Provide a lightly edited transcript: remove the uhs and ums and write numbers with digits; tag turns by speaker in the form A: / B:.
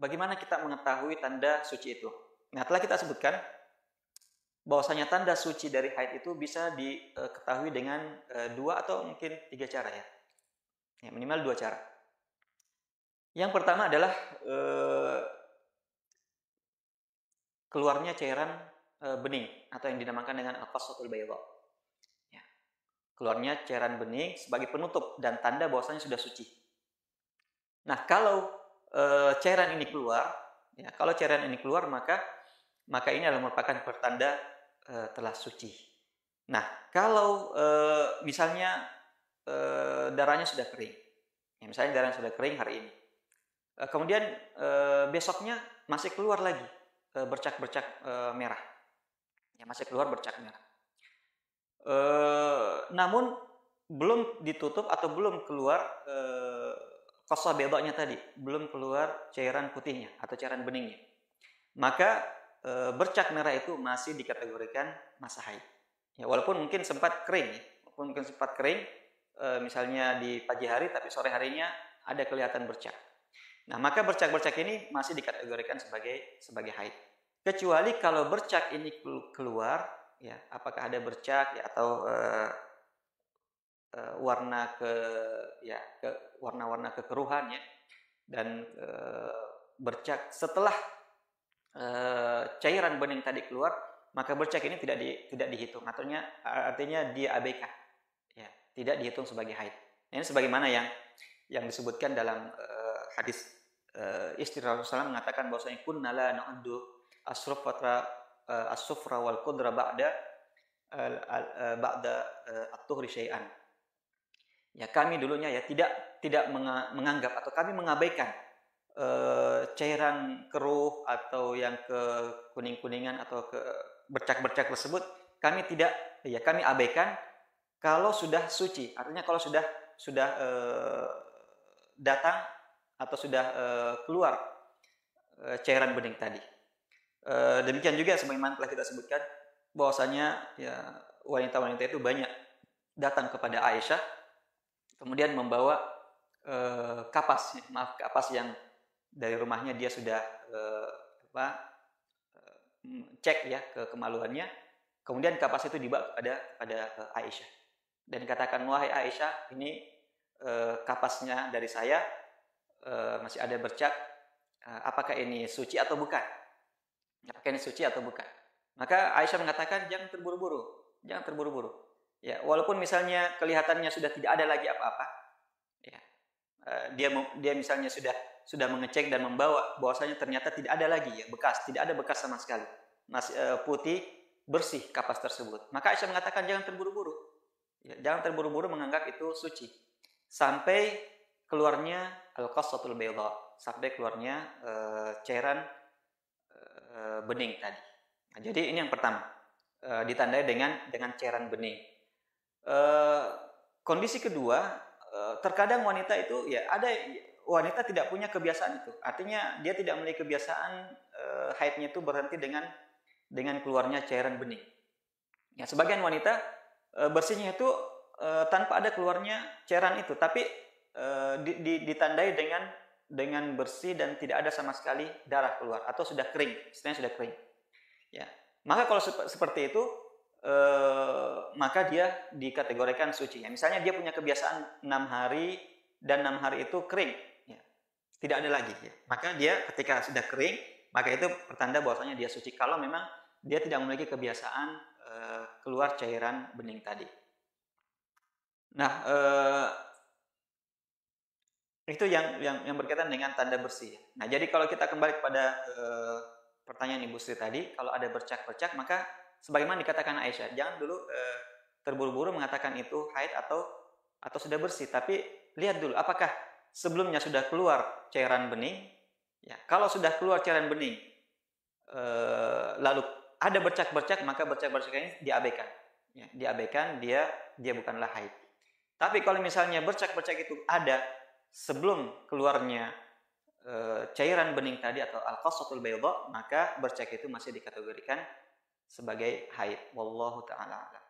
A: bagaimana kita mengetahui tanda suci itu? Nah, telah kita sebutkan bahwasanya tanda suci dari haid itu bisa diketahui dengan 2 atau mungkin 3 cara ya. Ya, minimal 2 cara. Yang pertama adalah keluarnya cairan bening atau yang dinamakan dengan al-qassatul bayda. Ya. Keluarnya cairan bening sebagai penutup dan tanda bahwasanya sudah suci. Nah, kalau cairan ini keluar, ya, kalau cairan ini keluar maka ini adalah merupakan pertanda telah suci. Nah, kalau misalnya darahnya sudah kering, ya, misalnya darahnya sudah kering hari ini, kemudian besoknya masih keluar lagi bercak-bercak merah, ya, masih keluar bercak merah. Namun belum ditutup atau belum keluar qassa baydanya tadi, belum keluar cairan putihnya atau cairan beningnya, maka bercak merah itu masih dikategorikan masa haid. Ya, walaupun mungkin sempat kering, misalnya di pagi hari, tapi sore harinya ada kelihatan bercak. Nah, maka bercak-bercak ini masih dikategorikan sebagai haid. Kecuali kalau bercak ini keluar, ya, apakah ada bercak ya, atau warna warna-warna kekeruhan ya, dan bercak setelah cairan bening tadi keluar, maka bercak ini tidak dihitung, artinya dia abaikan, ya, tidak dihitung sebagai haid. Ini sebagaimana yang disebutkan dalam hadis istri Rasulullah mengatakan bahwasanya kunna la na'uddu as-sufra wal qudra ba'da at-tuhri syai'an. Ya, kami dulunya ya tidak menganggap atau kami mengabaikan cairan keruh atau yang ke kuning-kuningan atau ke bercak-bercak tersebut, kami abaikan kalau sudah suci. Artinya kalau sudah datang atau sudah keluar cairan bening tadi. Demikian juga sebagaimana telah kita sebutkan bahwasanya ya, wanita-wanita itu banyak datang kepada Aisyah kemudian membawa kapas yang dari rumahnya dia sudah cek ya ke kemaluannya, kemudian kapas itu dibawa kepada Aisyah dan dikatakan, wahai Aisyah, ini kapasnya dari saya masih ada bercak, apakah ini suci atau bukan? Maka Aisyah mengatakan, jangan terburu-buru. Ya, walaupun misalnya kelihatannya sudah tidak ada lagi apa-apa, ya, dia misalnya sudah mengecek dan membawa bahwasanya ternyata tidak ada lagi ya tidak ada bekas sama sekali, masih putih bersih kapas tersebut. Maka Aisyah mengatakan jangan terburu-buru menganggap itu suci sampai keluarnya al-qassatul bayda, sampai keluarnya cairan bening tadi. Nah, jadi ini yang pertama, ditandai dengan cairan bening. Kondisi kedua, terkadang wanita itu ya ada wanita tidak punya kebiasaan itu, artinya dia tidak memiliki kebiasaan haidnya itu berhenti dengan keluarnya cairan bening. Ya, sebagian wanita bersihnya itu tanpa ada keluarnya cairan itu, tapi ditandai dengan bersih dan tidak ada sama sekali darah keluar atau sudah kering, istilahnya sudah kering. Ya, maka kalau seperti itu maka dia dikategorikan suci. Ya, misalnya dia punya kebiasaan 6 hari dan 6 hari itu kering, ya, tidak ada lagi. Ya. Maka dia ketika sudah kering, maka itu pertanda bahwasanya dia suci. Kalau memang dia tidak memiliki kebiasaan keluar cairan bening tadi. Nah, itu yang berkaitan dengan tanda bersih. Nah, jadi kalau kita kembali kepada pertanyaan Ibu Sri tadi, kalau ada bercak-bercak, maka sebagaimana dikatakan Aisyah, jangan dulu terburu-buru mengatakan itu haid atau sudah bersih, tapi lihat dulu apakah sebelumnya sudah keluar cairan bening. Ya, kalau sudah keluar cairan bening, lalu ada bercak-bercak, maka bercak-bercak ini diabaikan. Ya, diabaikan, dia bukanlah haid. Tapi kalau misalnya bercak-bercak itu ada sebelum keluarnya cairan bening tadi atau al-qassatul bayda, maka bercak itu masih dikategorikan sebagai haid. Wallahu ta'ala a'lam.